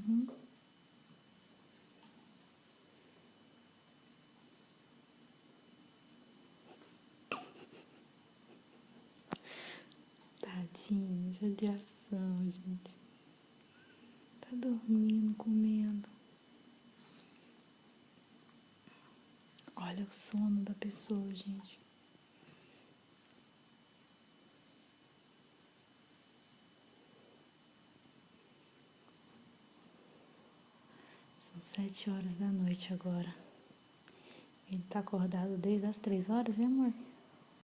Uhum. Tadinho, judiação, gente. Tá dormindo, comendo. Olha o sono da pessoa, gente. São 7 horas da noite agora. Ele tá acordado desde as 3 horas, hein, amor?